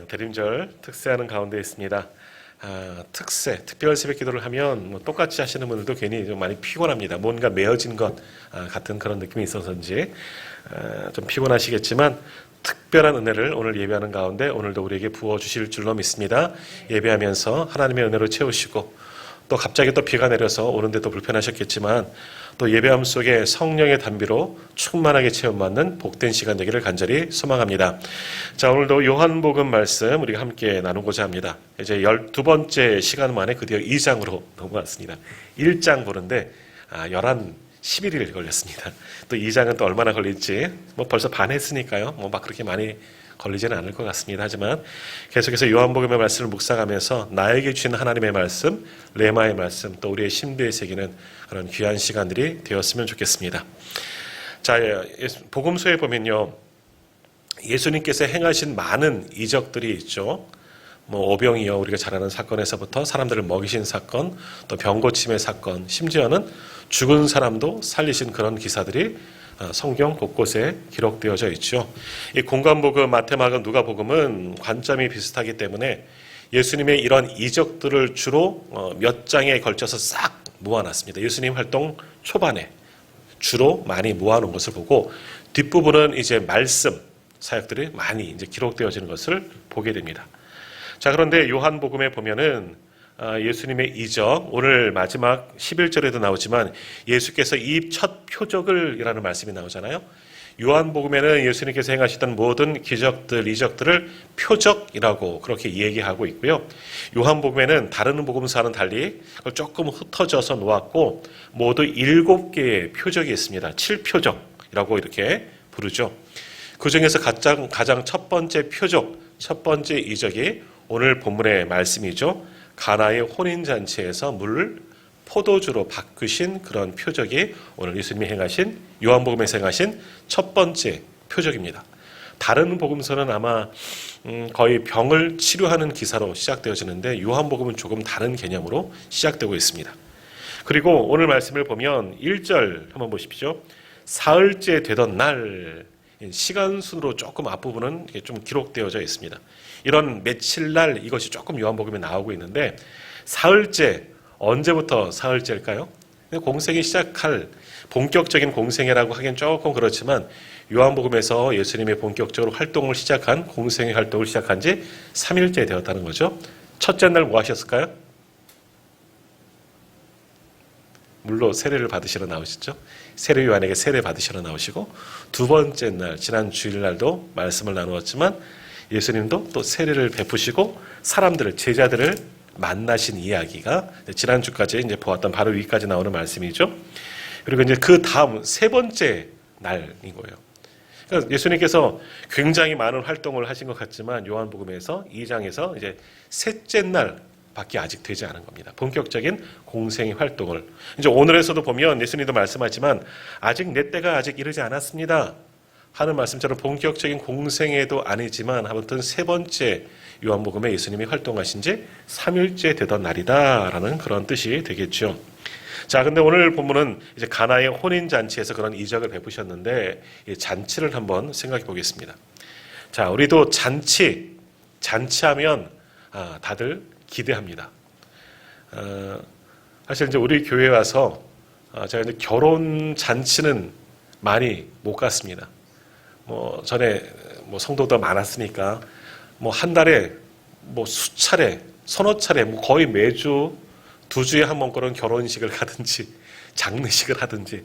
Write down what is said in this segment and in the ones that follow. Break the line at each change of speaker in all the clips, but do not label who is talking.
대림절 특세하는 가운데 있습니다. 특세, 특별 새벽 기도를 하면 똑같이 하시는 분들도 괜히 좀 많이 피곤합니다. 뭔가 메어진 것 같은 그런 느낌이 있어서인지 좀 피곤하시겠지만 특별한 은혜를 오늘 예배하는 가운데 오늘도 우리에게 부어주실 줄로 믿습니다. 예배하면서 하나님의 은혜로 채우시고 또 갑자기 또 비가 내려서 오는데 또 불편하셨겠지만 또 예배함 속에 성령의 단비로 충만하게 체험받는 복된 시간 되기를 간절히 소망합니다. 자, 오늘도 요한복음 말씀 우리가 함께 나누고자 합니다. 이제 12번째 시간 만에 드디어 2장으로 넘어갔습니다. 1장 보는데 11일 걸렸습니다. 또 2장은 또 얼마나 걸릴지 벌써 반 했으니까요. 막 그렇게 많이 걸리지는 않을 것 같습니다. 하지만 계속해서 요한복음의 말씀을 묵상하면서 나에게 주신 하나님의 말씀, 레마의 말씀, 또 우리의 심도에 새기는 그런 귀한 시간들이 되었으면 좋겠습니다. 자, 복음서에 보면요, 예수님께서 행하신 많은 이적들이 있죠. 오병이어 우리가 잘 아는 사건에서부터 사람들을 먹이신 사건, 또 병고침의 사건, 심지어는 죽은 사람도 살리신 그런 기사들이 성경 곳곳에 기록되어져 있죠. 이 공관복음, 마태마가, 누가복음은 관점이 비슷하기 때문에 예수님의 이런 이적들을 주로 몇 장에 걸쳐서 싹 모아놨습니다. 예수님 활동 초반에 주로 많이 모아놓은 것을 보고 뒷부분은 이제 말씀 사역들이 많이 이제 기록되어지는 것을 보게 됩니다. 자, 그런데 요한복음에 보면은 예수님의 이적, 오늘 마지막 11절에도 나오지만 예수께서 이 첫 표적을 이라는 말씀이 나오잖아요. 요한복음에는 예수님께서 행하시던 모든 기적들, 이적들을 표적이라고 그렇게 얘기하고 있고요. 요한복음에는 다른 복음서와는 달리 그걸 조금 흩어져서 놓았고 모두 7개의 표적이 있습니다. 7표적이라고 이렇게 부르죠. 그 중에서 가장 첫 번째 표적, 첫 번째 이적이 오늘 본문의 말씀이죠. 가나의 혼인잔치에서 물을 포도주로 바꾸신 그런 표적이 오늘 예수님이 행하신, 요한복음에서 행하신 첫 번째 표적입니다. 다른 복음서는 아마 거의 병을 치료하는 기사로 시작되어지는데 요한복음은 조금 다른 개념으로 시작되고 있습니다. 그리고 오늘 말씀을 보면 1절 한번 보십시오. 사흘째 되던 날, 시간 순으로 조금 앞부분은 좀 기록되어져 있습니다. 이런 며칠 날 이것이 조금 요한복음에 나오고 있는데 사흘째, 언제부터 사흘째일까요? 공생이 시작할 본격적인 공생애라고 하기엔 조금 그렇지만 요한복음에서 예수님이 본격적으로 활동을 시작한 공생애 활동을 시작한 지 3일째 되었다는 거죠. 첫째 날 뭐 하셨을까요? 물로 세례를 받으시러 나오시죠. 세례 요한에게 세례 받으시러 나오시고 두 번째 날 지난 주일날도 말씀을 나누었지만 예수님도 또 세례를 베푸시고 사람들을 제자들을 만나신 이야기가 지난주까지 이제 보았던 바로 위까지 나오는 말씀이죠. 그리고 이제 그 다음 세 번째 날인 거예요. 그러니까 예수님께서 굉장히 많은 활동을 하신 것 같지만 요한복음에서 2장에서 이제 셋째 날밖에 아직 되지 않은 겁니다. 본격적인 공생의 활동을. 이제 오늘에서도 보면 예수님도 말씀하지만 아직 내 때가 아직 이르지 않았습니다 하는 말씀처럼 본격적인 공생애도 아니지만 아무튼 세 번째 요한복음에 예수님이 활동하신 지 3일째 되던 날이다라는 그런 뜻이 되겠죠. 자, 근데 오늘 본문은 이제 가나의 혼인잔치에서 그런 이적을 베푸셨는데 이 잔치를 한번 생각해 보겠습니다. 자, 우리도 잔치하면 다들 기대합니다. 사실 이제 우리 교회에 와서 제가 이제 결혼 잔치는 많이 못 갔습니다. 전에 성도도 많았으니까 한 달에 수차례, 서너 차례, 거의 매주 2주에 한 번꼴은 결혼식을 가든지 장례식을 하든지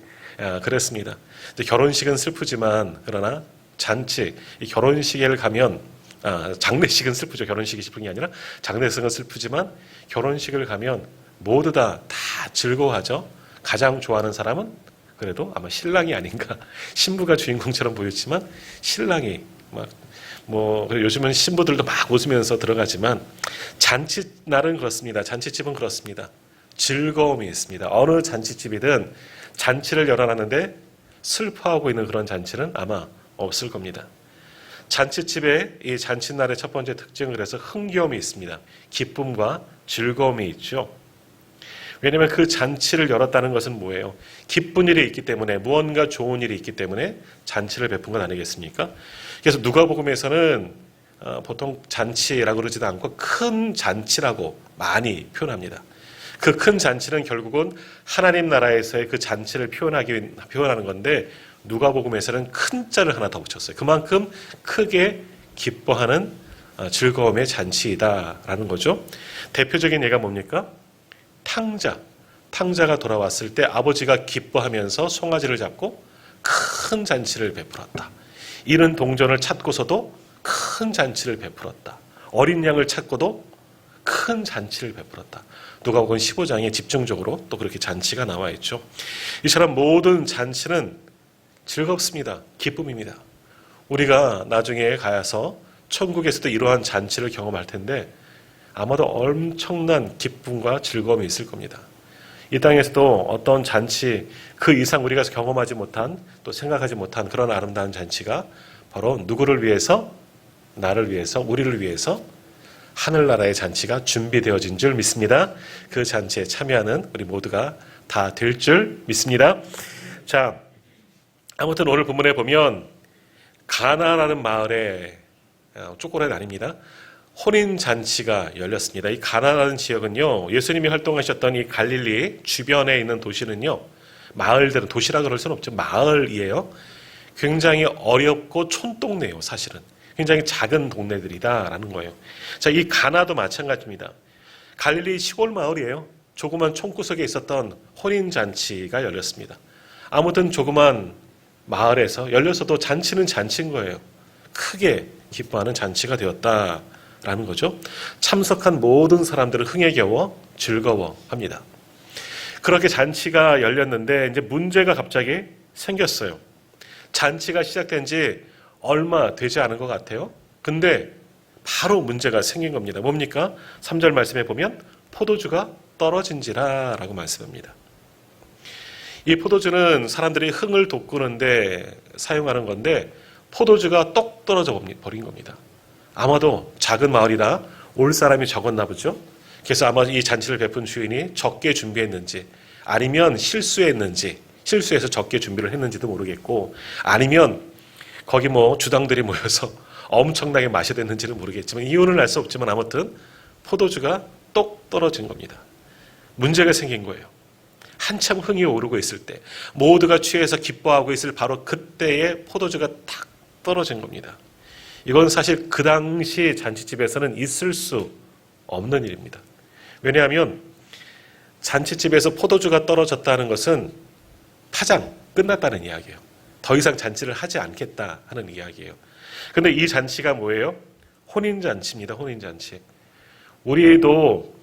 그랬습니다. 결혼식은 슬프지만 그러나 잔치, 이 결혼식에 가면 장례식은 슬프죠. 결혼식이 슬픈 게 아니라 장례식은 슬프지만 결혼식을 가면 모두 다 즐거워하죠. 가장 좋아하는 사람은 그래도 아마 신랑이 아닌가. 신부가 주인공처럼 보였지만 신랑이 요즘은 신부들도 막 웃으면서 들어가지만 잔치날은 그렇습니다. 잔치집은 그렇습니다. 즐거움이 있습니다. 어느 잔치집이든 잔치를 열어놨는데 슬퍼하고 있는 그런 잔치는 아마 없을 겁니다. 잔치집의 이 잔치날의 첫 번째 특징은 그래서 흥겨움이 있습니다. 기쁨과 즐거움이 있죠. 왜냐하면 그 잔치를 열었다는 것은 뭐예요? 기쁜 일이 있기 때문에, 무언가 좋은 일이 있기 때문에 잔치를 베푼 것 아니겠습니까? 그래서 누가복음에서는 보통 잔치라고 그러지도 않고 큰 잔치라고 많이 표현합니다. 그 큰 잔치는 결국은 하나님 나라에서의 그 잔치를 표현하는 건데 누가복음에서는 큰 자를 하나 더 붙였어요. 그만큼 크게 기뻐하는 즐거움의 잔치이다라는 거죠. 대표적인 예가 뭡니까? 탕자가 돌아왔을 때 아버지가 기뻐하면서 송아지를 잡고 큰 잔치를 베풀었다. 이른 동전을 찾고서도 큰 잔치를 베풀었다. 어린 양을 찾고도 큰 잔치를 베풀었다. 누가복음 15장에 집중적으로 또 그렇게 잔치가 나와 있죠. 이처럼 모든 잔치는 즐겁습니다. 기쁨입니다. 우리가 나중에 가서 천국에서도 이러한 잔치를 경험할 텐데 아마도 엄청난 기쁨과 즐거움이 있을 겁니다. 이 땅에서도 어떤 잔치 그 이상 우리가 경험하지 못한 또 생각하지 못한 그런 아름다운 잔치가 바로 누구를 위해서? 나를 위해서, 우리를 위해서 하늘나라의 잔치가 준비되어진 줄 믿습니다. 그 잔치에 참여하는 우리 모두가 다 될 줄 믿습니다. 자, 아무튼 오늘 본문에 보면 가나라는 마을에 초콜릿 아닙니다. 혼인잔치가 열렸습니다. 이 가나라는 지역은요, 예수님이 활동하셨던 이 갈릴리 주변에 있는 도시는요, 마을들은, 도시라 그럴 수는 없죠. 마을이에요. 굉장히 어렵고 촌동네예요, 사실은. 굉장히 작은 동네들이다라는 거예요. 자, 이 가나도 마찬가지입니다. 갈릴리 시골 마을이에요. 조그만 촌구석에 있었던 혼인잔치가 열렸습니다. 아무튼 조그만 마을에서 열려서도 잔치는 잔치인 거예요. 크게 기뻐하는 잔치가 되었다라는 거죠. 참석한 모든 사람들은 흥에 겨워 즐거워합니다. 그렇게 잔치가 열렸는데 이제 문제가 갑자기 생겼어요. 잔치가 시작된 지 얼마 되지 않은 것 같아요. 근데 바로 문제가 생긴 겁니다. 뭡니까? 3절 말씀에 보면 포도주가 떨어진지라 라고 말씀합니다. 이 포도주는 사람들이 흥을 돋구는데 사용하는 건데 포도주가 똑 떨어져 버린 겁니다. 아마도 작은 마을이라 올 사람이 적었나 보죠. 그래서 아마 이 잔치를 베푼 주인이 적게 준비했는지 아니면 실수해서 적게 준비를 했는지도 모르겠고 아니면 거기 주당들이 모여서 엄청나게 마셔댔는지는 모르겠지만 이유는 알 수 없지만 아무튼 포도주가 똑 떨어진 겁니다. 문제가 생긴 거예요. 한참 흥이 오르고 있을 때 모두가 취해서 기뻐하고 있을 바로 그때에 포도주가 탁 떨어진 겁니다. 이건 사실 그 당시 잔치집에서는 있을 수 없는 일입니다. 왜냐하면 잔치집에서 포도주가 떨어졌다는 것은 파장, 끝났다는 이야기예요. 더 이상 잔치를 하지 않겠다 하는 이야기예요. 근데 이 잔치가 뭐예요? 혼인잔치입니다. 혼인잔치. 우리도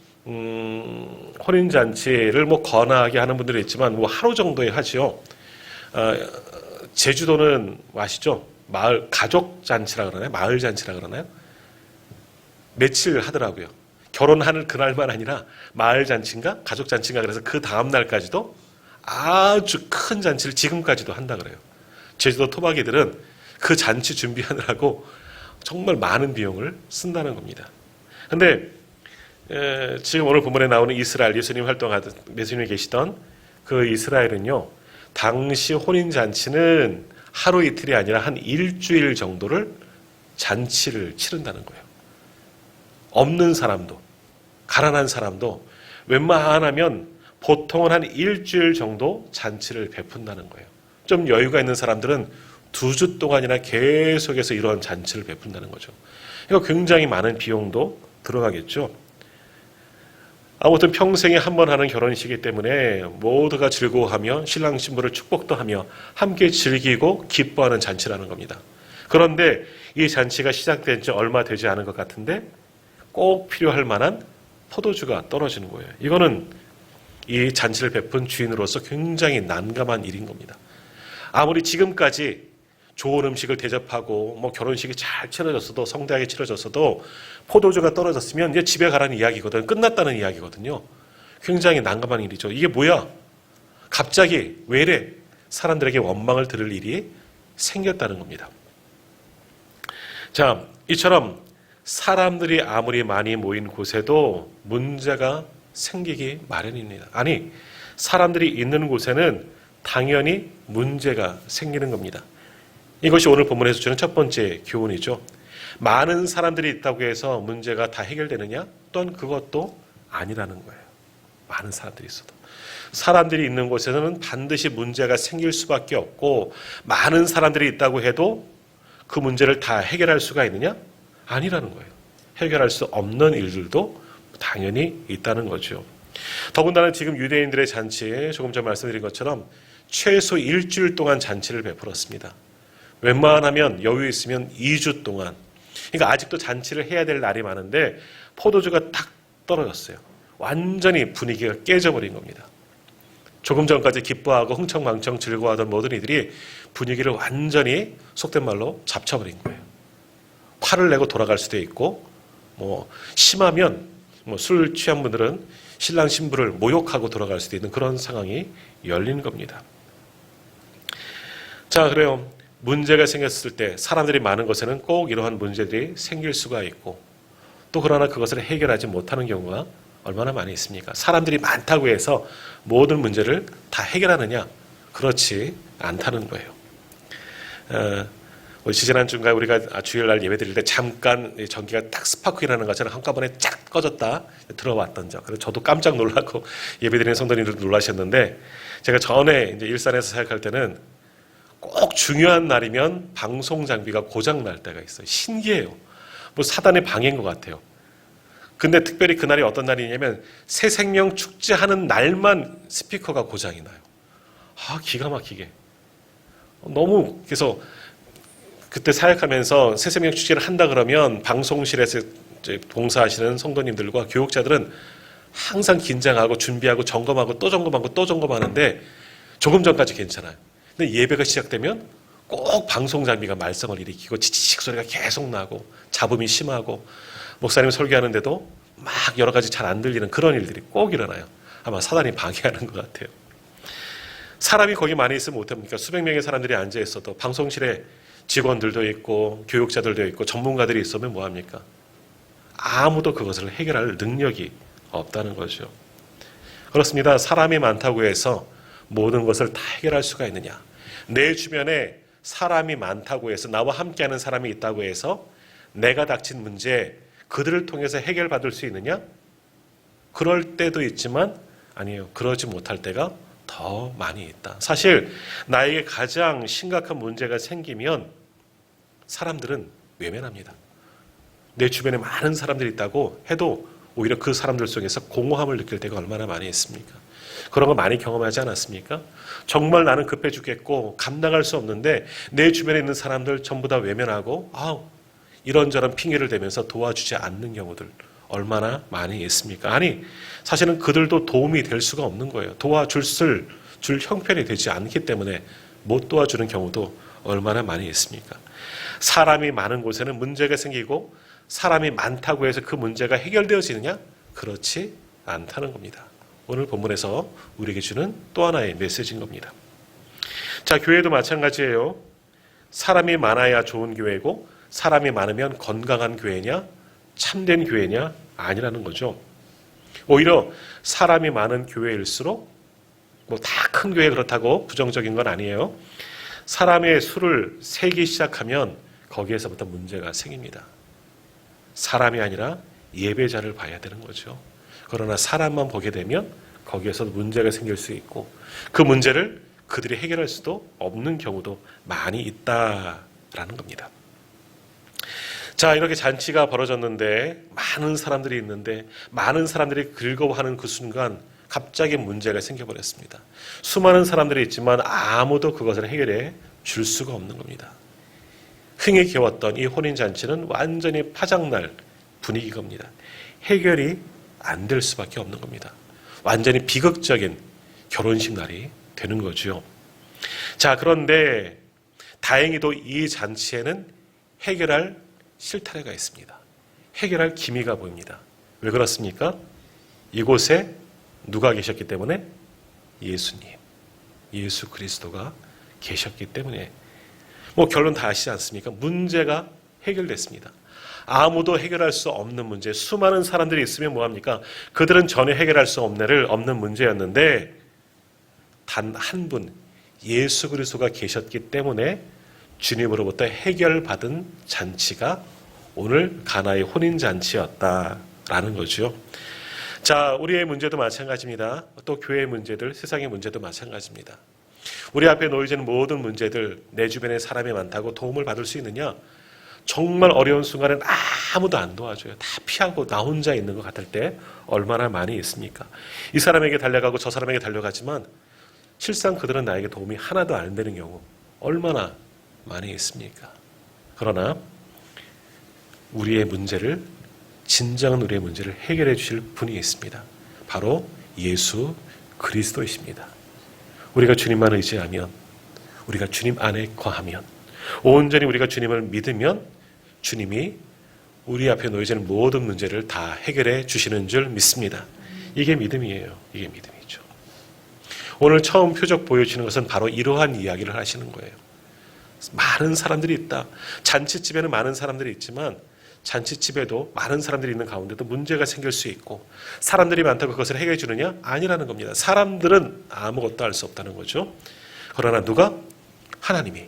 혼인잔치를 권하게 하는 분들이 있지만 하루 정도에 하죠. 제주도는 아시죠? 마을 가족잔치라 그러나요? 마을잔치라 그러나요? 며칠 하더라고요. 결혼하는 그날만 아니라 마을잔치인가 가족잔치인가 그래서 그 다음 날까지도 아주 큰 잔치를 지금까지도 한다 그래요. 제주도 토박이들은 그 잔치 준비하느라고 정말 많은 비용을 쓴다는 겁니다. 근데 지금 오늘 본문에 나오는 이스라엘, 예수님이 계시던 그 이스라엘은요, 당시 혼인잔치는 하루 이틀이 아니라 한 일주일 정도를 잔치를 치른다는 거예요. 없는 사람도, 가난한 사람도 웬만하면 보통은 한 일주일 정도 잔치를 베푼다는 거예요. 좀 여유가 있는 사람들은 2주 동안이나 계속해서 이런 잔치를 베푼다는 거죠. 이거 굉장히 많은 비용도 들어가겠죠. 아무튼 평생에 한 번 하는 결혼식이기 때문에 모두가 즐거워하며 신랑 신부를 축복도 하며 함께 즐기고 기뻐하는 잔치라는 겁니다. 그런데 이 잔치가 시작된 지 얼마 되지 않은 것 같은데 꼭 필요할 만한 포도주가 떨어지는 거예요. 이거는 이 잔치를 베푼 주인으로서 굉장히 난감한 일인 겁니다. 아무리 지금까지 좋은 음식을 대접하고 결혼식이 잘 치러졌어도 성대하게 치러졌어도 포도주가 떨어졌으면 이제 집에 가라는 이야기거든요. 끝났다는 이야기거든요. 굉장히 난감한 일이죠. 이게 뭐야? 갑자기 왜 이래? 사람들에게 원망을 들을 일이 생겼다는 겁니다. 자, 이처럼 사람들이 아무리 많이 모인 곳에도 문제가 생기기 마련입니다. 아니, 사람들이 있는 곳에는 당연히 문제가 생기는 겁니다. 이것이 오늘 본문에서 주는 첫 번째 교훈이죠. 많은 사람들이 있다고 해서 문제가 다 해결되느냐? 또한 그것도 아니라는 거예요. 많은 사람들이 있어도. 사람들이 있는 곳에서는 반드시 문제가 생길 수밖에 없고, 많은 사람들이 있다고 해도 그 문제를 다 해결할 수가 있느냐? 아니라는 거예요. 해결할 수 없는 일들도 당연히 있다는 거죠. 더군다나 지금 유대인들의 잔치에 조금 전 말씀드린 것처럼 최소 일주일 동안 잔치를 베풀었습니다. 웬만하면 여유 있으면 2주 동안. 그러니까 아직도 잔치를 해야 될 날이 많은데 포도주가 딱 떨어졌어요. 완전히 분위기가 깨져버린 겁니다. 조금 전까지 기뻐하고 흥청망청 즐거워하던 모든 이들이 분위기를 완전히 속된 말로 잡쳐버린 거예요. 화를 내고 돌아갈 수도 있고, 심하면 술 취한 분들은 신랑 신부를 모욕하고 돌아갈 수도 있는 그런 상황이 열린 겁니다. 자, 그래요. 문제가 생겼을 때 사람들이 많은 곳에는 꼭 이러한 문제들이 생길 수가 있고, 또 그러나 그것을 해결하지 못하는 경우가 얼마나 많이 있습니까? 사람들이 많다고 해서 모든 문제를 다 해결하느냐? 그렇지 않다는 거예요. 지난 주인가 우리가 주일날 예배 드릴 때 잠깐 전기가 딱 스파크 일하는 것처럼 한꺼번에 쫙 꺼졌다 들어왔던 적. 그래서 저도 깜짝 놀라고 예배 드리는 성도님들도 놀라셨는데, 제가 전에 이제 일산에서 사역할 때는 꼭 중요한 날이면 방송 장비가 고장 날 때가 있어요. 신기해요. 사단의 방해인 것 같아요. 근데 특별히 그날이 어떤 날이냐면 새생명 축제하는 날만 스피커가 고장이 나요. 기가 막히게. 너무 그래서 그때 사역하면서 새생명 축제를 한다 그러면 방송실에서 봉사하시는 성도님들과 교육자들은 항상 긴장하고 준비하고 점검하고 또 점검하고 또 점검하는데 조금 전까지 괜찮아요. 근데 예배가 시작되면 꼭 방송 장비가 말썽을 일으키고 치치칙 소리가 계속 나고 잡음이 심하고 목사님 설교하는데도 막 여러 가지 잘 안 들리는 그런 일들이 꼭 일어나요. 아마 사단이 방해하는 것 같아요. 사람이 거기 많이 있으면 못합니까? 수백 명의 사람들이 앉아 있어도 방송실에 직원들도 있고 교육자들도 있고 전문가들이 있으면 뭐합니까? 아무도 그것을 해결할 능력이 없다는 거죠. 그렇습니다. 사람이 많다고 해서 모든 것을 다 해결할 수가 있느냐? 내 주변에 사람이 많다고 해서 나와 함께하는 사람이 있다고 해서 내가 닥친 문제 그들을 통해서 해결받을 수 있느냐? 그럴 때도 있지만 아니에요. 그러지 못할 때가 더 많이 있다. 사실 나에게 가장 심각한 문제가 생기면 사람들은 외면합니다. 내 주변에 많은 사람들이 있다고 해도 오히려 그 사람들 속에서 공허함을 느낄 때가 얼마나 많이 있습니까? 그런 거 많이 경험하지 않았습니까? 정말 나는 급해 죽겠고 감당할 수 없는데 내 주변에 있는 사람들 전부 다 외면하고 이런저런 핑계를 대면서 도와주지 않는 경우들 얼마나 많이 있습니까? 아니, 사실은 그들도 도움이 될 수가 없는 거예요. 도와줄 형편이 되지 않기 때문에 못 도와주는 경우도 얼마나 많이 있습니까? 사람이 많은 곳에는 문제가 생기고 사람이 많다고 해서 그 문제가 해결되어지느냐? 그렇지 않다는 겁니다. 오늘 본문에서 우리에게 주는 또 하나의 메시지인 겁니다. 자, 교회도 마찬가지예요. 사람이 많아야 좋은 교회고 사람이 많으면 건강한 교회냐? 참된 교회냐? 아니라는 거죠. 오히려 사람이 많은 교회일수록 다 큰 교회 그렇다고 부정적인 건 아니에요. 사람의 수를 세기 시작하면 거기에서부터 문제가 생깁니다. 사람이 아니라 예배자를 봐야 되는 거죠. 그러나 사람만 보게 되면 거기에서 문제가 생길 수 있고 그 문제를 그들이 해결할 수도 없는 경우도 많이 있다라는 겁니다. 자, 이렇게 잔치가 벌어졌는데 많은 사람들이 있는데 많은 사람들이 즐거워하는 그 순간 갑자기 문제가 생겨버렸습니다. 수많은 사람들이 있지만 아무도 그것을 해결해 줄 수가 없는 겁니다. 흥에 겨웠던 이 혼인잔치는 완전히 파장날 분위기 겁니다. 해결이 안 될 수밖에 없는 겁니다. 완전히 비극적인 결혼식 날이 되는 거죠. 자, 그런데 다행히도 이 잔치에는 해결할 실타래가 있습니다. 해결할 기미가 보입니다. 왜 그렇습니까? 이곳에 누가 계셨기 때문에? 예수님, 예수 그리스도가 계셨기 때문에. 결론 다 아시지 않습니까? 문제가 해결됐습니다. 아무도 해결할 수 없는 문제, 수많은 사람들이 있으면 뭐합니까? 그들은 전혀 해결할 수 없는 문제였는데 단 한 분, 예수 그리스도가 계셨기 때문에 주님으로부터 해결받은 잔치가 오늘 가나의 혼인잔치였다라는 거죠. 자, 우리의 문제도 마찬가지입니다. 또 교회의 문제들, 세상의 문제도 마찬가지입니다. 우리 앞에 놓여지는 모든 문제들, 내 주변에 사람이 많다고 도움을 받을 수 있느냐? 정말 어려운 순간엔 아무도 안 도와줘요. 다 피하고 나 혼자 있는 것 같을 때 얼마나 많이 있습니까? 이 사람에게 달려가고 저 사람에게 달려가지만 실상 그들은 나에게 도움이 하나도 안 되는 경우 얼마나 많이 있습니까? 그러나 우리의 문제를, 진정한 우리의 문제를 해결해 주실 분이 있습니다. 바로 예수 그리스도이십니다. 우리가 주님만 의지하면, 우리가 주님 안에 거하면, 온전히 우리가 주님을 믿으면 주님이 우리 앞에 놓여지는 모든 문제를 다 해결해 주시는 줄 믿습니다. 이게 믿음이에요. 이게 믿음이죠. 오늘 처음 표적 보여주시는 것은 바로 이러한 이야기를 하시는 거예요. 많은 사람들이 있다. 잔치집에는 많은 사람들이 있지만 잔치집에도 많은 사람들이 있는 가운데도 문제가 생길 수 있고, 사람들이 많다고 그것을 해결해 주느냐? 아니라는 겁니다. 사람들은 아무것도 할 수 없다는 거죠. 그러나 누가? 하나님이,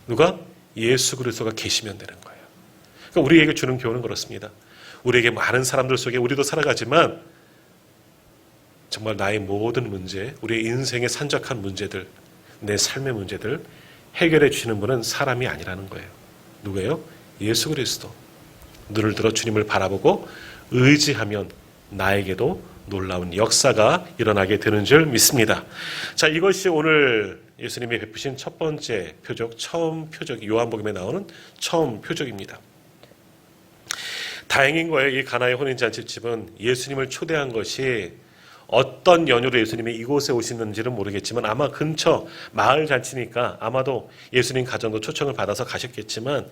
누가? 예수 그리스도가 계시면 되는 거예요. 그러니까 우리에게 주는 교훈은 그렇습니다. 우리에게 많은 사람들 속에 우리도 살아가지만 정말 나의 모든 문제, 우리의 인생의 산적한 문제들, 내 삶의 문제들 해결해 주시는 분은 사람이 아니라는 거예요. 누구예요? 예수 그리스도. 눈을 들어 주님을 바라보고 의지하면 나에게도 놀라운 역사가 일어나게 되는 줄 믿습니다. 자, 이것이 오늘 예수님이 베푸신 첫 번째 표적, 처음 표적, 요한복음에 나오는 처음 표적입니다. 다행인 거예요. 이 가나의 혼인잔치집은 예수님을 초대한 것이 어떤 연유로 예수님이 이곳에 오시는지는 모르겠지만 아마 근처 마을 잔치니까 아마도 예수님 가정도 초청을 받아서 가셨겠지만,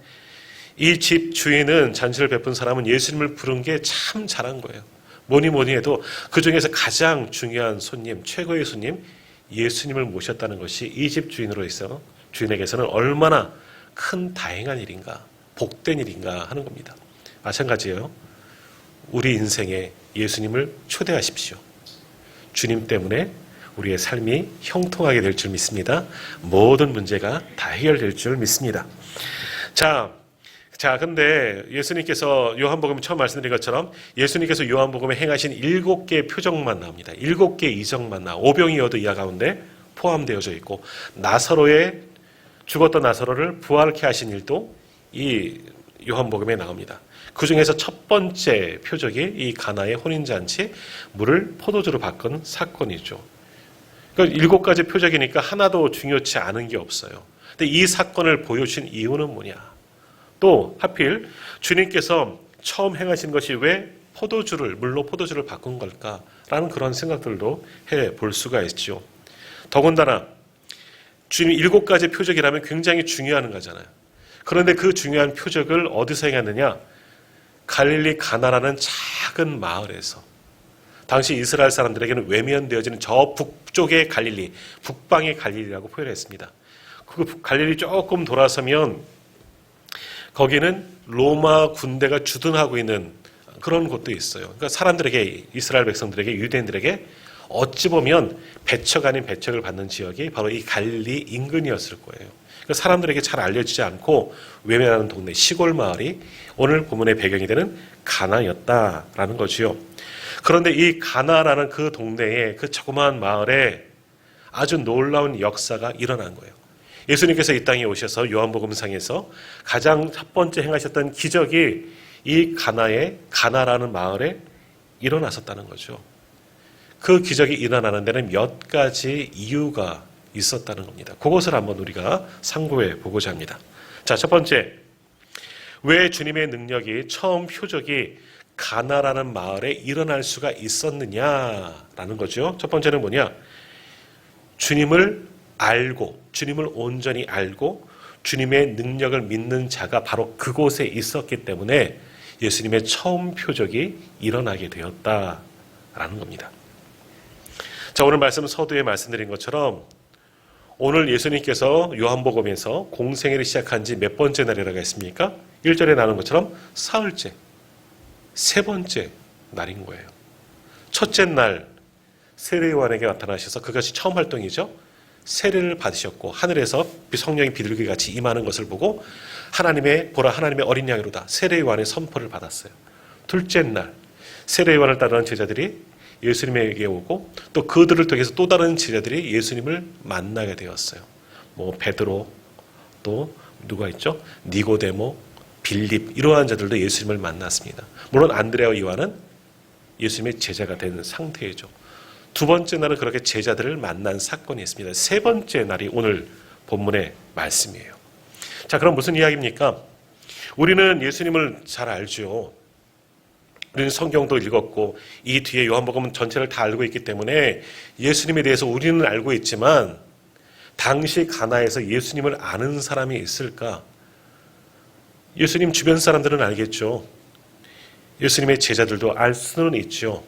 이 집 주인은, 잔치를 베푼 사람은 예수님을 부른 게 참 잘한 거예요. 뭐니 해도 그 중에서 가장 중요한 손님, 최고의 손님, 예수님을 모셨다는 것이 이 집 주인으로서 주인에게서는 얼마나 큰 다행한 일인가, 복된 일인가 하는 겁니다. 마찬가지예요. 우리 인생에 예수님을 초대하십시오. 주님 때문에 우리의 삶이 형통하게 될 줄 믿습니다. 모든 문제가 다 해결될 줄 믿습니다. 자, 근데 예수님께서 요한복음 처음 말씀드린 것처럼 예수님께서 요한복음에 행하신 7개의 표적만 나옵니다. 7개의 이적만 나와. 오병이어도 이 가운데 포함되어져 있고, 나사로의 죽었던 나사로를 부활케 하신 일도 이 요한복음에 나옵니다. 그 중에서 첫 번째 표적이 이 가나의 혼인잔치, 물을 포도주로 바꾼 사건이죠. 그러니까 7가지 표적이니까 하나도 중요치 않은 게 없어요. 근데 이 사건을 보여주신 이유는 뭐냐? 또 하필 주님께서 처음 행하신 것이 왜 물로 포도주를 바꾼 걸까라는 그런 생각들도 해볼 수가 있죠. 더군다나 주님 7가지 표적이라면 굉장히 중요한 거잖아요. 그런데 그 중요한 표적을 어디서 행했느냐? 갈릴리 가나라는 작은 마을에서. 당시 이스라엘 사람들에게는 외면되어지는 저 북쪽의 갈릴리, 북방의 갈릴리라고 표현했습니다. 그 갈릴리 조금 돌아서면 거기는 로마 군대가 주둔하고 있는 그런 곳도 있어요. 그러니까 사람들에게, 이스라엘 백성들에게, 유대인들에게 어찌 보면 배척 아닌 배척을 받는 지역이 바로 이 갈릴리 인근이었을 거예요. 그러니까 사람들에게 잘 알려지지 않고 외면하는 동네, 시골 마을이 오늘 본문의 배경이 되는 가나였다라는 거지요. 그런데 이 가나라는 그 동네에, 그 조그마한 마을에 아주 놀라운 역사가 일어난 거예요. 예수님께서 이 땅에 오셔서 요한복음상에서 가장 첫 번째 행하셨던 기적이 이 가나라는 마을에 일어났었다는 거죠. 그 기적이 일어나는 데는 몇 가지 이유가 있었다는 겁니다. 그것을 한번 우리가 상고해 보고자 합니다. 자, 첫 번째, 왜 주님의 능력이, 처음 표적이 가나라는 마을에 일어날 수가 있었느냐라는 거죠. 첫 번째는 뭐냐? 주님을 온전히 알고 주님의 능력을 믿는 자가 바로 그곳에 있었기 때문에 예수님의 처음 표적이 일어나게 되었다라는 겁니다. 자, 오늘 말씀 서두에 말씀드린 것처럼 오늘 예수님께서 요한복음에서 공생애를 시작한 지 몇 번째 날이라고 했습니까? 1절에 나오는 것처럼 사흘째, 세 번째 날인 거예요. 첫째 날 세례요한에게 나타나셔서 그것이 처음 활동이죠. 세례를 받으셨고 하늘에서 성령이 비둘기같이 임하는 것을 보고 하나님의 어린 양이로다 세례 요한의 선포를 받았어요. 둘째 날 세례 요한을 따르는 제자들이 예수님에게 오고 또 그들을 통해서 또 다른 제자들이 예수님을 만나게 되었어요. 베드로 또 누가 있죠? 니고데모, 빌립 이러한 자들도 예수님을 만났습니다. 물론 안드레와 요한은 예수님의 제자가 된 상태이죠. 두 번째 날은 그렇게 제자들을 만난 사건이 있습니다. 세 번째 날이 오늘 본문의 말씀이에요. 자, 그럼 무슨 이야기입니까? 우리는 예수님을 잘 알죠. 우리는 성경도 읽었고 이 뒤에 요한복음 전체를 다 알고 있기 때문에 예수님에 대해서 우리는 알고 있지만 당시 가나에서 예수님을 아는 사람이 있을까? 예수님 주변 사람들은 알겠죠. 예수님의 제자들도 알 수는 있죠.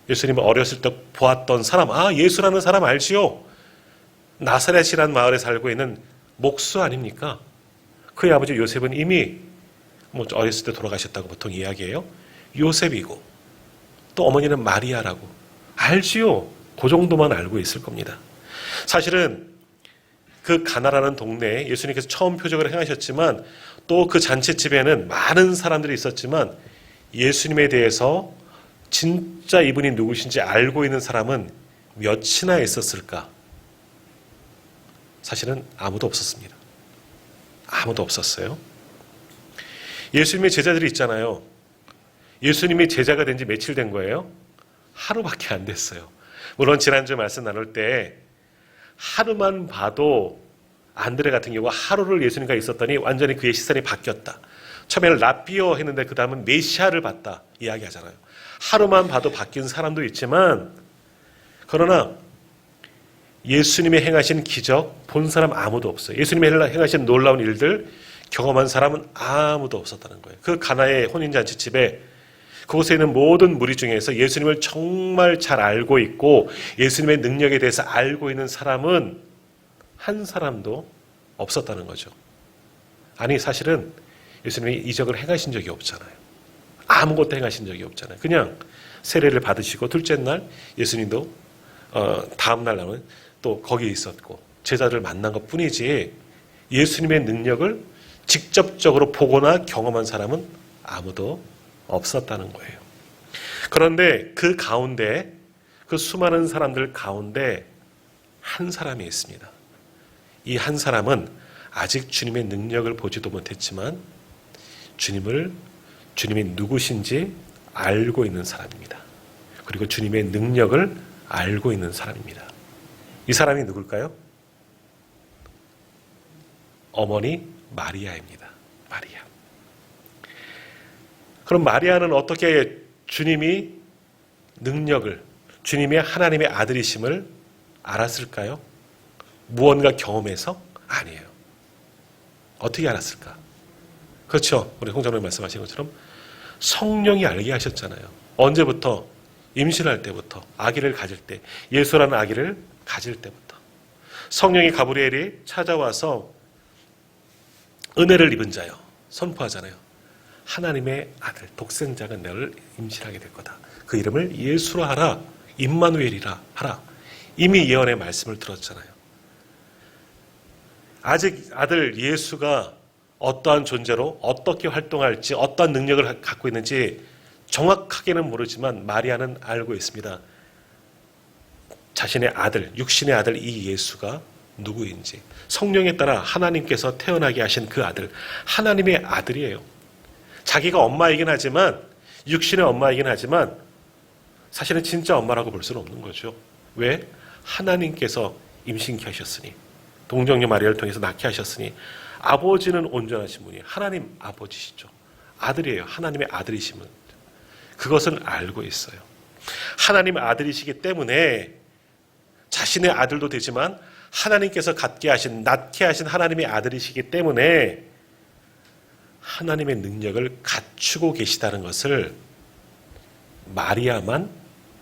예수님을 어렸을 때 보았던 사람, 예수라는 사람 알지요. 나사렛이라는 마을에 살고 있는 목수 아닙니까? 그의 아버지 요셉은 이미 어렸을 때 돌아가셨다고 보통 이야기해요. 요셉이고 또 어머니는 마리아라고 알지요. 그 정도만 알고 있을 겁니다. 사실은 그 가나라는 동네에 예수님께서 처음 표적을 행하셨지만 또 그 잔치집에는 많은 사람들이 있었지만 예수님에 대해서 진짜 이분이 누구신지 알고 있는 사람은 몇이나 있었을까? 사실은 아무도 없었습니다. 아무도 없었어요. 예수님의 제자들이 있잖아요. 예수님이 제자가 된 지 며칠 된 거예요? 하루밖에 안 됐어요. 물론 지난주 말씀 나눌 때 하루만 봐도 안드레 같은 경우가 하루를 예수님과 있었더니 완전히 그의 시선이 바뀌었다. 처음에는 라삐어 했는데 그 다음은 메시아를 봤다 이야기하잖아요. 하루만 봐도 바뀐 사람도 있지만 그러나 예수님이 행하신 기적 본 사람 아무도 없어요. 예수님이 행하신 놀라운 일들 경험한 사람은 아무도 없었다는 거예요. 그 가나의 혼인잔치집에 그곳에 있는 모든 무리 중에서 예수님을 정말 잘 알고 있고 예수님의 능력에 대해서 알고 있는 사람은 한 사람도 없었다는 거죠. 아니 사실은 예수님이 이적을 행하신 적이 없잖아요. 아무것도 행하신 적이 없잖아요. 그냥 세례를 받으시고 둘째 날 예수님도 다음 날 나오는 또 거기에 있었고 제자들을 만난 것 뿐이지 예수님의 능력을 직접적으로 보거나 경험한 사람은 아무도 없었다는 거예요. 그런데 그 가운데 그 수많은 사람들 가운데 한 사람이 있습니다. 이 한 사람은 아직 주님의 능력을 보지도 못했지만 주님이 누구신지 알고 있는 사람입니다. 그리고 주님의 능력을 알고 있는 사람입니다. 이 사람이 누굴까요? 어머니 마리아입니다. 마리아. 그럼 마리아는 어떻게 주님이 능력을, 주님의 하나님의 아들이심을 알았을까요? 무언가 경험해서? 아니에요. 어떻게 알았을까? 그렇죠. 우리 홍장로님 말씀하신 것처럼 성령이 알게 하셨잖아요. 언제부터? 임신할 때부터, 아기를 가질 때, 예수라는 아기를 가질 때부터. 성령이 가브리엘이 찾아와서 은혜를 입은 자요. 선포하잖아요. 하나님의 아들, 독생자가 너를 임신하게 될 거다. 그 이름을 예수로 하라. 임마누엘이라 하라. 이미 예언의 말씀을 들었잖아요. 아직 아들 예수가 어떠한 존재로 어떻게 활동할지 어떠한 능력을 갖고 있는지 정확하게는 모르지만 마리아는 알고 있습니다. 자신의 아들, 육신의 아들 이 예수가 누구인지 성령에 따라 하나님께서 태어나게 하신 그 아들, 하나님의 아들이에요. 자기가 엄마이긴 하지만 육신의 엄마이긴 하지만 사실은 진짜 엄마라고 볼 수는 없는 거죠. 왜? 하나님께서 임신케 하셨으니 동정녀 마리아를 통해서 낳게 하셨으니 아버지는 온전하신 분이 하나님 아버지시죠. 아들이에요. 하나님의 아들이시면 그것은 알고 있어요. 하나님 아들이시기 때문에 자신의 아들도 되지만 하나님께서 낳게 하신 하나님의 아들이시기 때문에 하나님의 능력을 갖추고 계시다는 것을 마리아만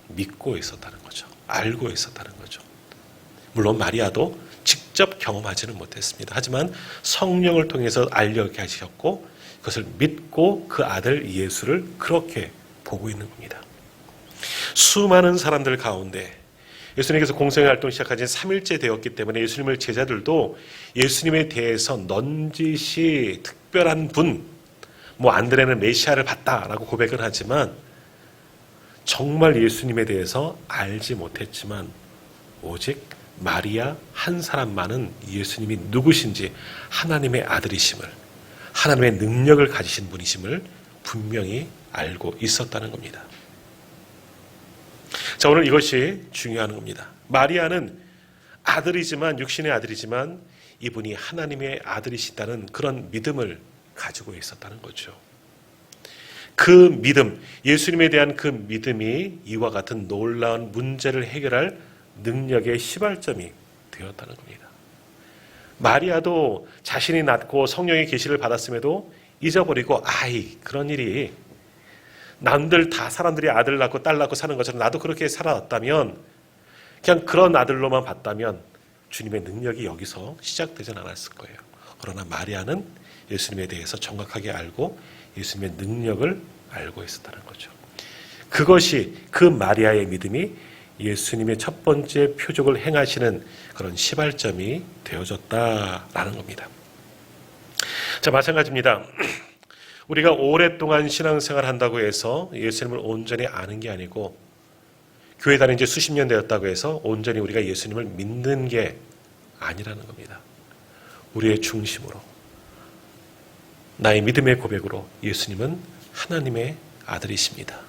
믿고 있었다는 거죠. 알고 있었다는 거죠. 물론 마리아도 직접 경험하지는 못했습니다. 하지만 성령을 통해서 알게 하셨고 그것을 믿고 그 아들 예수를 그렇게 보고 있는 겁니다. 수많은 사람들 가운데 예수님께서 공생의 활동 시작한 지 3일째 되었기 때문에 예수님의 제자들도 예수님에 대해서 넌지시 특별한 분, 안드레는 메시아를 봤다라고 고백을 하지만 정말 예수님에 대해서 알지 못했지만 오직 마리아 한 사람만은 예수님이 누구신지, 하나님의 아들이심을, 하나님의 능력을 가지신 분이심을 분명히 알고 있었다는 겁니다. 자, 오늘 이것이 중요한 겁니다. 마리아는 아들이지만, 육신의 아들이지만 이분이 하나님의 아들이시다는 그런 믿음을 가지고 있었다는 거죠. 그 믿음, 예수님에 대한 그 믿음이 이와 같은 놀라운 문제를 해결할 능력의 시발점이 되었다는 겁니다. 마리아도 자신이 낳고 성령의 계시를 받았음에도 잊어버리고, 그런 일이 남들 다 사람들이 아들 낳고 딸 낳고 사는 것처럼 나도 그렇게 살아왔다면, 그냥 그런 아들로만 봤다면 주님의 능력이 여기서 시작되진 않았을 거예요. 그러나 마리아는 예수님에 대해서 정확하게 알고 예수님의 능력을 알고 있었다는 거죠. 그것이, 그 마리아의 믿음이 예수님의 첫 번째 표적을 행하시는 그런 시발점이 되어졌다라는 겁니다. 자, 마찬가지입니다. 우리가 오랫동안 신앙생활 한다고 해서 예수님을 온전히 아는 게 아니고, 교회 다닌 지 수십 년 되었다고 해서 온전히 우리가 예수님을 믿는 게 아니라는 겁니다. 우리의 중심으로, 나의 믿음의 고백으로 예수님은 하나님의 아들이십니다.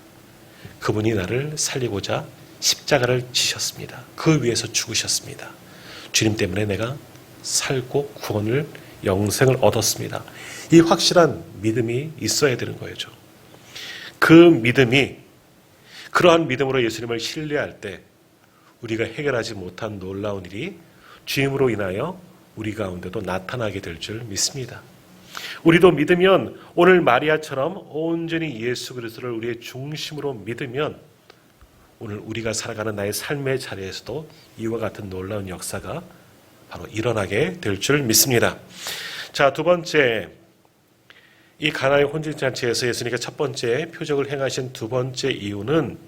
그분이 나를 살리고자 십자가를 지셨습니다. 그 위에서 죽으셨습니다. 주님 때문에 내가 살고 구원을, 영생을 얻었습니다. 이 확실한 믿음이 있어야 되는 거죠. 그 믿음이, 그러한 믿음으로 예수님을 신뢰할 때 우리가 해결하지 못한 놀라운 일이 주님으로 인하여 우리 가운데도 나타나게 될 줄 믿습니다. 우리도 믿으면, 오늘 마리아처럼 온전히 예수 그리스도를 우리의 중심으로 믿으면 오늘 우리가 살아가는 나의 삶의 자리에서도 이와 같은 놀라운 역사가 바로 일어나게 될 줄 믿습니다. 자, 두 번째, 이 가나의 혼인잔치에서 예수님께서 첫 번째 표적을 행하신 두 번째 이유는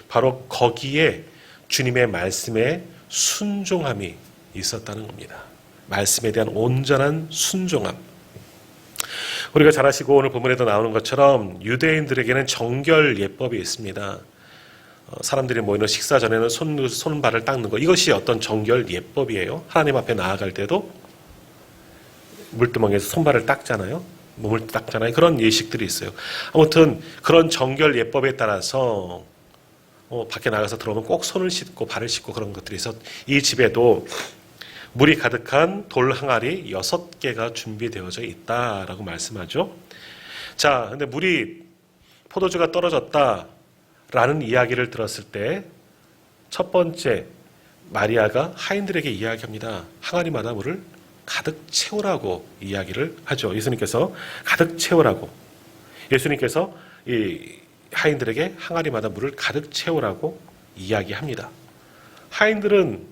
바로 거기에 주님의 말씀에 순종함이 있었다는 겁니다. 말씀에 대한 온전한 순종함. 우리가 잘 아시고 오늘 본문에도 나오는 것처럼 유대인들에게는 정결 예법이 있습니다. 사람들이 모이는 식사 전에는 손발을 닦는 것, 이것이 어떤 정결 예법이에요. 하나님 앞에 나아갈 때도 물두멍에서 손발을 닦잖아요. 몸을 닦잖아요. 그런 예식들이 있어요. 아무튼 그런 정결 예법에 따라서 밖에 나가서 들어오면 꼭 손을 씻고 발을 씻고 그런 것들이 있어. 이 집에도 물이 가득한 돌 항아리 6개가 준비되어져 있다라고 말씀하죠. 자, 근데 물이, 포도주가 떨어졌다라는 이야기를 들었을 때 첫 번째, 마리아가 하인들에게 이야기합니다. 항아리마다 물을 가득 채우라고 이야기를 하죠. 예수님께서 가득 채우라고, 예수님께서 이 하인들에게 항아리마다 물을 가득 채우라고 이야기합니다. 하인들은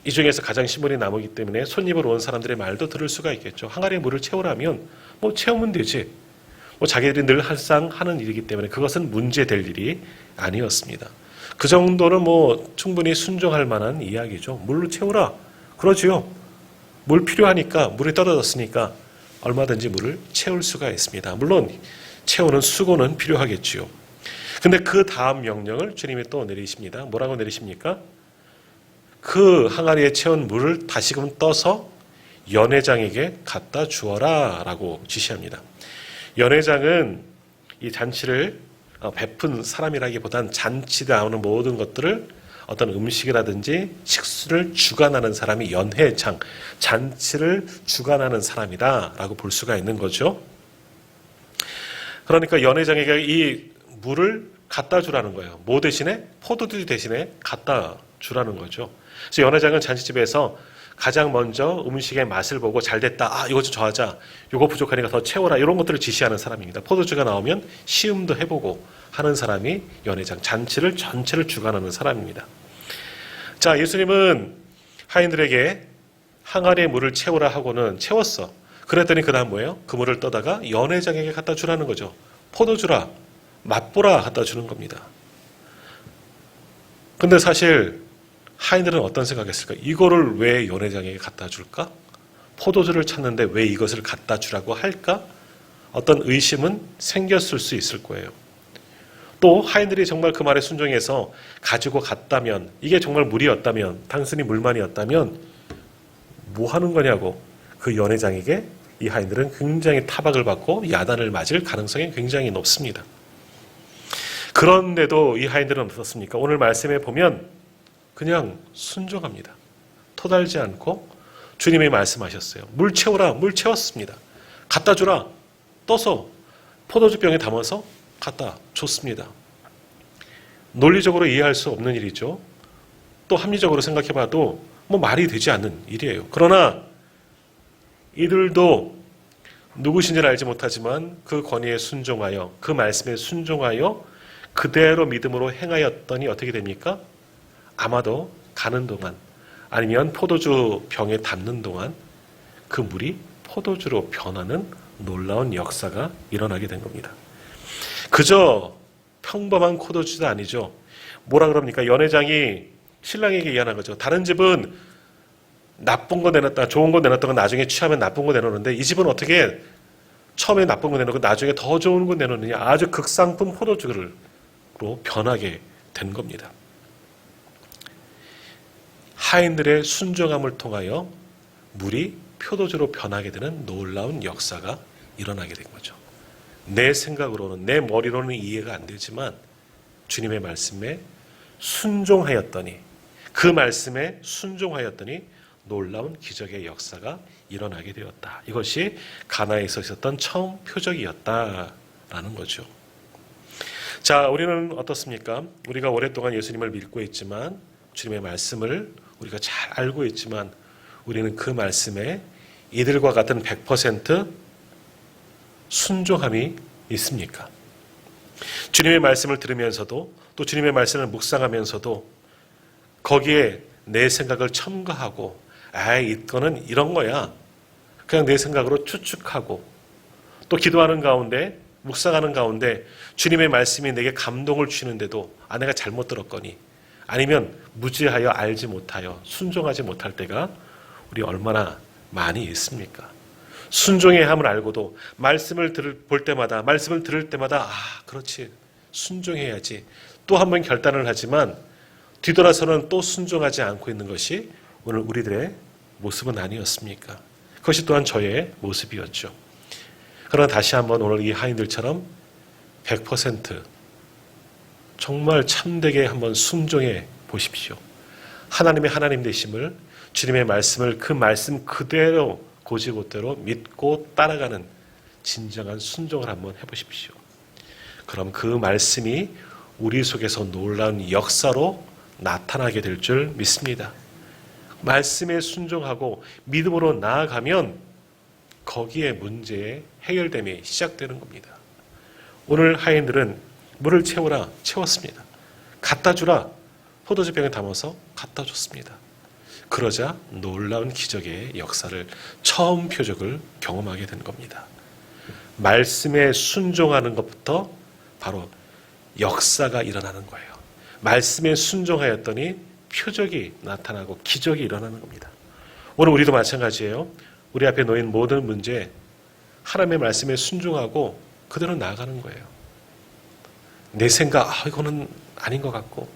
이 중에서 가장 신분이 남이기 때문에 손님으로 온 사람들의 말도 들을 수가 있겠죠. 항아리에 물을 채우라면 채우면 되지. 자기들이 늘 항상 하는 일이기 때문에 그것은 문제될 일이 아니었습니다. 그 정도는 충분히 순종할 만한 이야기죠. 물로 채우라. 그러지요. 물 필요하니까, 물이 떨어졌으니까 얼마든지 물을 채울 수가 있습니다. 물론 채우는 수고는 필요하겠지요. 근데 그 다음 명령을 주님이 또 내리십니다. 뭐라고 내리십니까? 그 항아리에 채운 물을 다시금 떠서 연회장에게 갖다 주어라 라고 지시합니다. 연회장은 이 잔치를 베푼 사람이라기보단 잔치 나오는 모든 것들을, 어떤 음식이라든지 식수를 주관하는 사람이 연회장, 잔치를 주관하는 사람이다 라고 볼 수가 있는 거죠. 그러니까 연회장에게 이 물을 갖다 주라는 거예요. 뭐 대신에? 포도주 대신에 갖다 주라는 거죠. 그래서 연회장은 잔치집에서 가장 먼저 음식의 맛을 보고 잘 됐다, 이거 좀 더 하자, 이거 부족하니까 더 채워라, 이런 것들을 지시하는 사람입니다. 포도주가 나오면 시음도 해보고 하는 사람이 연회장, 잔치를 전체를 주관하는 사람입니다. 자, 예수님은 하인들에게 항아리에 물을 채우라 하고는 채웠어. 그랬더니 그 다음 뭐예요? 그 물을 떠다가 연회장에게 갖다 주라는 거죠. 포도주라, 맛보라 갖다 주는 겁니다. 근데 사실 하인들은 어떤 생각했을까? 이거를 왜 연회장에게 갖다 줄까? 포도주를 찾는데 왜 이것을 갖다 주라고 할까? 어떤 의심은 생겼을 수 있을 거예요. 또 하인들이 정말 그 말에 순종해서 가지고 갔다면, 이게 정말 물이었다면, 단순히 물만이었다면 뭐 하는 거냐고 그 연회장에게 이 하인들은 굉장히 타박을 받고 야단을 맞을 가능성이 굉장히 높습니다. 그런데도 이 하인들은 어떻습니까? 오늘 말씀에 보면 그냥 순종합니다. 토달지 않고 주님이 말씀하셨어요. 물 채워라. 물 채웠습니다. 갖다 주라. 떠서 포도주병에 담아서 갖다 줬습니다. 논리적으로 이해할 수 없는 일이죠. 또 합리적으로 생각해봐도 뭐 말이 되지 않는 일이에요. 그러나 이들도 누구신지는 알지 못하지만 그 권위에 순종하여, 그 말씀에 순종하여 그대로 믿음으로 행하였더니 어떻게 됩니까? 아마도 가는 동안, 아니면 포도주 병에 담는 동안 그 물이 포도주로 변하는 놀라운 역사가 일어나게 된 겁니다. 그저 평범한 포도주도 아니죠. 뭐라 그럽니까? 연회장이 신랑에게 이야기한 거죠. 다른 집은 나쁜 거 내놨다, 좋은 거 내놨다가 나중에 취하면 나쁜 거 내놓는데 이 집은 어떻게 처음에 나쁜 거 내놓고 나중에 더 좋은 거 내놓느냐. 아주 극상품 포도주로 변하게 된 겁니다. 하인들의 순종함을 통하여 물이 포도주로 변하게 되는 놀라운 역사가 일어나게 된 거죠. 내 생각으로는, 내 머리로는 이해가 안 되지만 주님의 말씀에 순종하였더니, 그 말씀에 순종하였더니 놀라운 기적의 역사가 일어나게 되었다. 이것이 가나에서 있었던 처음 표적이었다라는 거죠. 자, 우리는 어떻습니까? 우리가 오랫동안 예수님을 믿고 있지만, 주님의 말씀을 우리가 잘 알고 있지만, 우리는 그 말씀에 이들과 같은 100% 순종함이 있습니까? 주님의 말씀을 들으면서도, 또 주님의 말씀을 묵상하면서도 거기에 내 생각을 첨가하고, 이거는 이런 거야, 그냥 내 생각으로 추측하고, 또 기도하는 가운데, 묵상하는 가운데 주님의 말씀이 내게 감동을 주시는데도 내가 잘못 들었거니, 아니면 무지하여 알지 못하여 순종하지 못할 때가 우리 얼마나 많이 있습니까? 순종의 함을 알고도 말씀을 볼 때마다, 말씀을 들을 때마다 그렇지, 순종해야지, 또 한 번 결단을 하지만 뒤돌아서는 또 순종하지 않고 있는 것이 오늘 우리들의 모습은 아니었습니까? 그것이 또한 저의 모습이었죠. 그러나 다시 한번 오늘 이 하인들처럼 100% 정말 참되게 한번 순종해 보십시오. 하나님의 하나님 되심을, 주님의 말씀을 그 말씀 그대로 고지고대로 믿고 따라가는 진정한 순종을 한번 해보십시오. 그럼 그 말씀이 우리 속에서 놀라운 역사로 나타나게 될 줄 믿습니다. 말씀에 순종하고 믿음으로 나아가면 거기에 문제의 해결됨이 시작되는 겁니다. 오늘 하인들은 물을 채우라, 채웠습니다. 갖다 주라, 포도주병에 담아서 갖다 줬습니다. 그러자 놀라운 기적의 역사를, 처음 표적을 경험하게 된 겁니다. 말씀에 순종하는 것부터 바로 역사가 일어나는 거예요. 말씀에 순종하였더니 표적이 나타나고 기적이 일어나는 겁니다. 오늘 우리도 마찬가지예요. 우리 앞에 놓인 모든 문제, 하나님의 말씀에 순종하고 그대로 나아가는 거예요. 내 생각, 이거는 아닌 것 같고,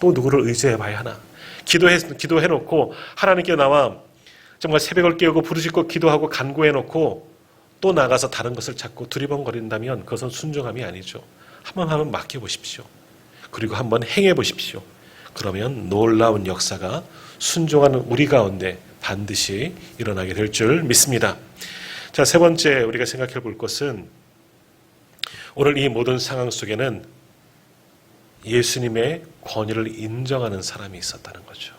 또 누구를 의지해 봐야 하나. 기도해놓고 하나님께 나와 정말 새벽을 깨우고 부르짖고 기도하고 간구해놓고 또 나가서 다른 것을 찾고 두리번거린다면 그것은 순종함이 아니죠. 한번 맡겨보십시오. 그리고 한번 행해보십시오. 그러면 놀라운 역사가 순종하는 우리 가운데 반드시 일어나게 될 줄 믿습니다. 자, 세 번째 우리가 생각해 볼 것은, 오늘 이 모든 상황 속에는 예수님의 권위를 인정하는 사람이 있었다는 거죠.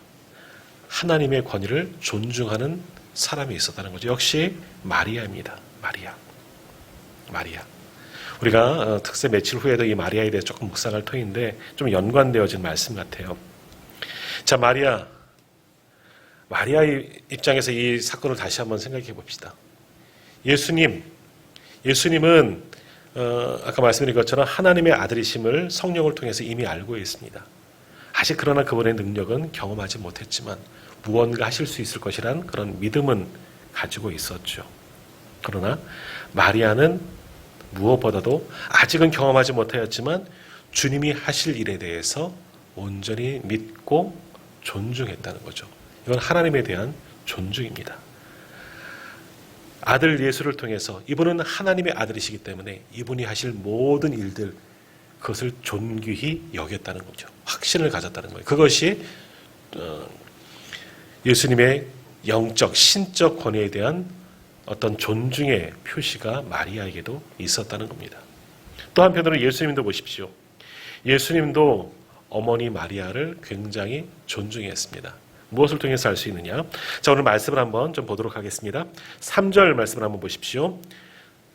하나님의 권위를 존중하는 사람이 있었다는 거죠. 역시 마리아입니다. 마리아. 우리가 특세 며칠 후에도 이 마리아에 대해 조금 묵상할 터인데 좀 연관되어진 말씀 같아요. 자, 마리아의 입장에서 이 사건을 다시 한번 생각해 봅시다. 예수님은 아까 말씀드린 것처럼 하나님의 아들이심을 성령을 통해서 이미 알고 있습니다. 아직 그러나 그분의 능력은 경험하지 못했지만 무언가 하실 수 있을 것이란 그런 믿음은 가지고 있었죠. 그러나 마리아는 무엇보다도 아직은 경험하지 못하였지만 주님이 하실 일에 대해서 온전히 믿고 존중했다는 거죠. 이건 하나님에 대한 존중입니다. 아들 예수를 통해서 이분은 하나님의 아들이시기 때문에 이분이 하실 모든 일들 그것을 존귀히 여겼다는 거죠. 확신을 가졌다는 거예요. 그것이 예수님의 영적, 신적 권위에 대한 어떤 존중의 표시가 마리아에게도 있었다는 겁니다. 또 한편으로 예수님도 보십시오. 예수님도 어머니 마리아를 굉장히 존중했습니다. 무엇을 통해서 알 수 있느냐? 자, 오늘 말씀을 한번 좀 보도록 하겠습니다. 3절 말씀을 한번 보십시오.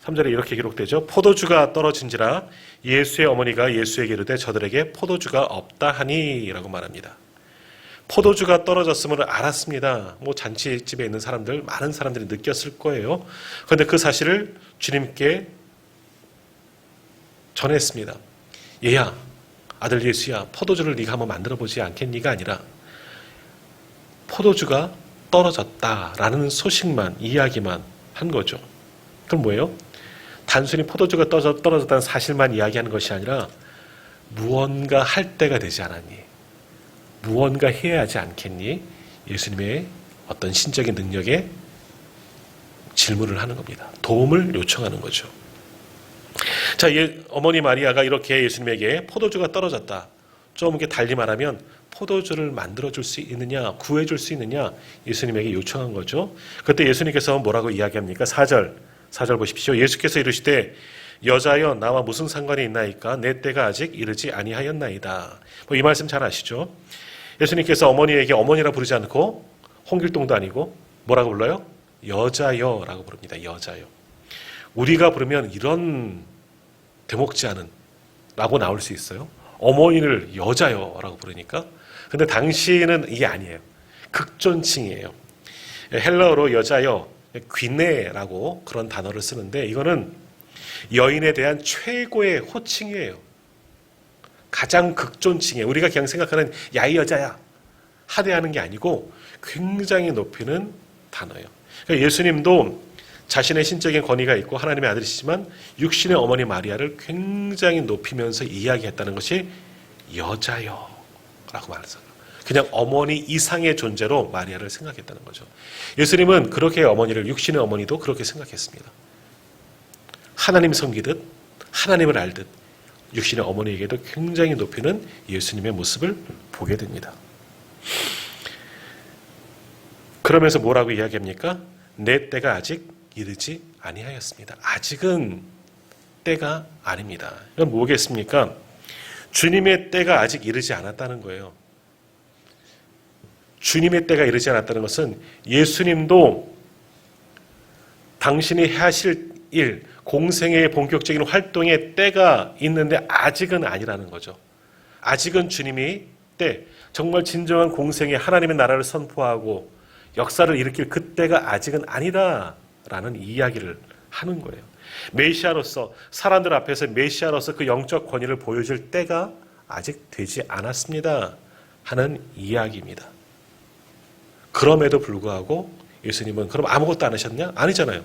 3절에 이렇게 기록되죠. 포도주가 떨어진지라 예수의 어머니가 예수에게 이르되 저들에게 포도주가 없다 하니 라고 말합니다. 포도주가 떨어졌음을 알았습니다. 잔치집에 있는 사람들, 많은 사람들이 느꼈을 거예요. 그런데 그 사실을 주님께 전했습니다. 얘야, 아들 예수야, 포도주를 네가 한번 만들어보지 않겠니가 아니라 포도주가 떨어졌다라는 소식만, 이야기만 한 거죠. 그럼 뭐예요? 단순히 포도주가 떨어졌다는 사실만 이야기하는 것이 아니라 무언가 할 때가 되지 않았니? 무언가 해야 하지 않겠니? 예수님의 어떤 신적인 능력에 질문을 하는 겁니다. 도움을 요청하는 거죠. 자, 어머니 마리아가 이렇게 예수님에게 포도주가 떨어졌다. 좀 이렇게 달리 말하면 포도주를 만들어줄 수 있느냐, 구해줄 수 있느냐 예수님에게 요청한 거죠. 그때 예수님께서 뭐라고 이야기합니까? 4절 보십시오. 예수께서 이르시되 여자여 나와 무슨 상관이 있나이까? 내 때가 아직 이르지 아니하였나이다. 이 말씀 잘 아시죠? 예수님께서 어머니에게 어머니라 부르지 않고 홍길동도 아니고 뭐라고 불러요? 여자여라고 부릅니다. 여자여. 우리가 부르면 이런 되먹지 않은 라고 나올 수 있어요. 어머니를 여자여라고 부르니까. 근데 당시에는 이게 아니에요. 극존칭이에요. 헬라어로 여자여, 귀네라고 그런 단어를 쓰는데 이거는 여인에 대한 최고의 호칭이에요. 가장 극존칭이에요. 우리가 그냥 생각하는 야 이 여자야 하대하는 게 아니고 굉장히 높이는 단어예요. 그러니까 예수님도 자신의 신적인 권위가 있고 하나님의 아들이시지만 육신의 어머니 마리아를 굉장히 높이면서 이야기했다는 것이 여자여라고 말했어요. 그냥 어머니 이상의 존재로 마리아를 생각했다는 거죠. 예수님은 그렇게 어머니를, 육신의 어머니도 그렇게 생각했습니다. 하나님 섬기듯 하나님을 알듯 육신의 어머니에게도 굉장히 높이는 예수님의 모습을 보게 됩니다. 그러면서 뭐라고 이야기합니까? 내 때가 아직 이르지 아니하였습니다. 아직은 때가 아닙니다. 이건 뭐겠습니까? 주님의 때가 아직 이르지 않았다는 거예요. 주님의 때가 이르지 않았다는 것은 예수님도 당신이 하실 일, 공생의 본격적인 활동의 때가 있는데 아직은 아니라는 거죠. 아직은 주님이 때, 정말 진정한 공생의 하나님의 나라를 선포하고 역사를 일으킬 그때가 아직은 아니다라는 이야기를 하는 거예요. 메시아로서, 사람들 앞에서 메시아로서 그 영적 권위를 보여줄 때가 아직 되지 않았습니다 하는 이야기입니다. 그럼에도 불구하고 예수님은 그럼 아무것도 안 하셨냐? 아니잖아요.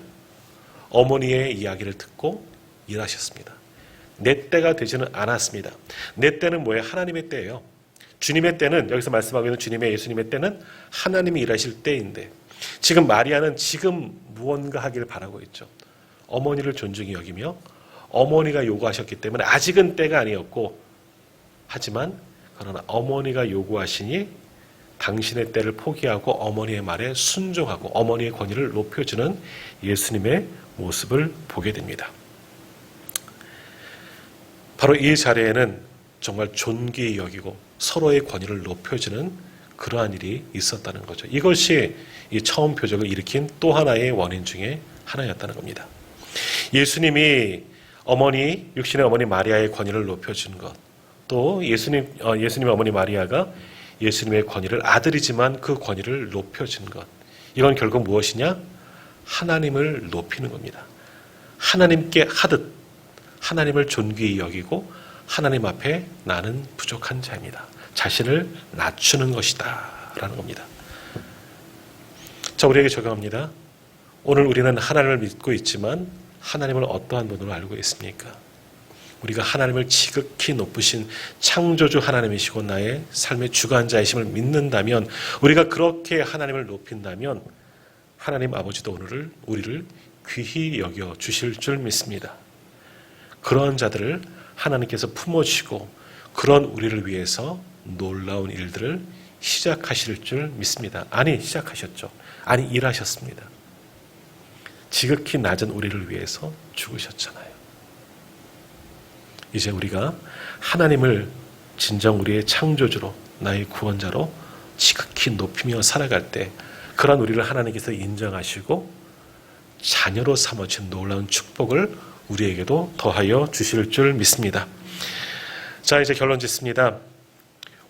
어머니의 이야기를 듣고 일하셨습니다. 내 때가 되지는 않았습니다. 내 때는 뭐예요? 하나님의 때예요. 주님의 때는, 여기서 말씀하고 있는 주님의 예수님의 때는 하나님이 일하실 때인데 지금 마리아는 지금 무언가 하기를 바라고 있죠. 어머니를 존중히 여기며 어머니가 요구하셨기 때문에 아직은 때가 아니었고, 하지만 그러나 어머니가 요구하시니 당신의 때를 포기하고 어머니의 말에 순종하고 어머니의 권위를 높여주는 예수님의 모습을 보게 됩니다. 바로 이 자리에는 정말 존귀히 여기고 서로의 권위를 높여주는 그러한 일이 있었다는 거죠. 이것이 이 처음 표적을 일으킨 또 하나의 원인 중에 하나였다는 겁니다. 예수님이 육신의 어머니 마리아의 권위를 높여준 것, 또 예수님의 어머니 마리아가 예수님의 권위를, 아들이지만 그 권위를 높여준 것, 이건 결국 무엇이냐? 하나님을 높이는 겁니다. 하나님께 하듯 하나님을 존귀히 여기고 하나님 앞에 나는 부족한 자입니다. 자신을 낮추는 것이다 라는 겁니다. 자, 우리에게 적용합니다. 오늘 우리는 하나님을 믿고 있지만 하나님을 어떠한 분으로 알고 있습니까? 우리가 하나님을 지극히 높으신 창조주 하나님이시고 나의 삶의 주관자이심을 믿는다면, 우리가 그렇게 하나님을 높인다면 하나님 아버지도 오늘 우리를 귀히 여겨 주실 줄 믿습니다. 그런 자들을 하나님께서 품어주시고 그런 우리를 위해서 놀라운 일들을 시작하실 줄 믿습니다. 아니, 시작하셨죠. 아니, 일하셨습니다. 지극히 낮은 우리를 위해서 죽으셨잖아요. 이제 우리가 하나님을 진정 우리의 창조주로, 나의 구원자로 지극히 높이며 살아갈 때 그런 우리를 하나님께서 인정하시고 자녀로 삼으신 놀라운 축복을 우리에게도 더하여 주실 줄 믿습니다. 자, 이제 결론 짓습니다.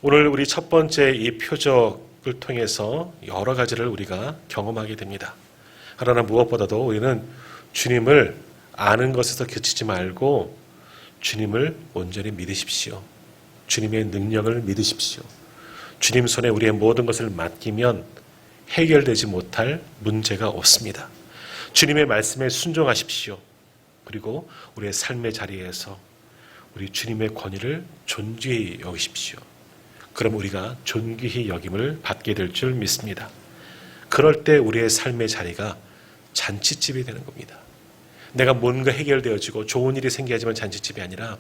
오늘 우리 첫 번째 이 표적을 통해서 여러 가지를 우리가 경험하게 됩니다. 그러나 무엇보다도 우리는 주님을 아는 것에서 그치지 말고 주님을 온전히 믿으십시오. 주님의 능력을 믿으십시오. 주님 손에 우리의 모든 것을 맡기면 해결되지 못할 문제가 없습니다. 주님의 말씀에 순종하십시오. 그리고 우리의 삶의 자리에서 우리 주님의 권위를 존귀히 여기십시오. 그럼 우리가 존귀히 여김을 받게 될 줄 믿습니다. 그럴 때 우리의 삶의 자리가 잔치집이 되는 겁니다. 내가 뭔가 해결되어지고 좋은 일이 생겨야지만 잔치집이 아니라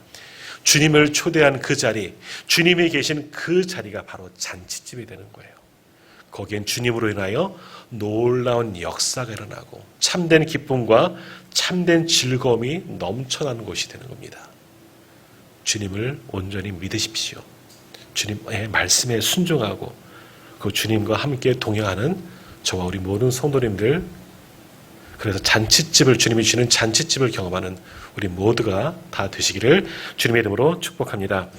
주님을 초대한 그 자리, 주님이 계신 그 자리가 바로 잔치집이 되는 거예요. 거기엔 주님으로 인하여 놀라운 역사가 일어나고 참된 기쁨과 참된 즐거움이 넘쳐나는 곳이 되는 겁니다. 주님을 온전히 믿으십시오. 주님의 말씀에 순종하고 그 주님과 함께 동행하는 저와 우리 모든 성도님들, 그래서 잔치집을, 주님이 주는 잔치집을 경험하는 우리 모두가 다 되시기를 주님의 이름으로 축복합니다.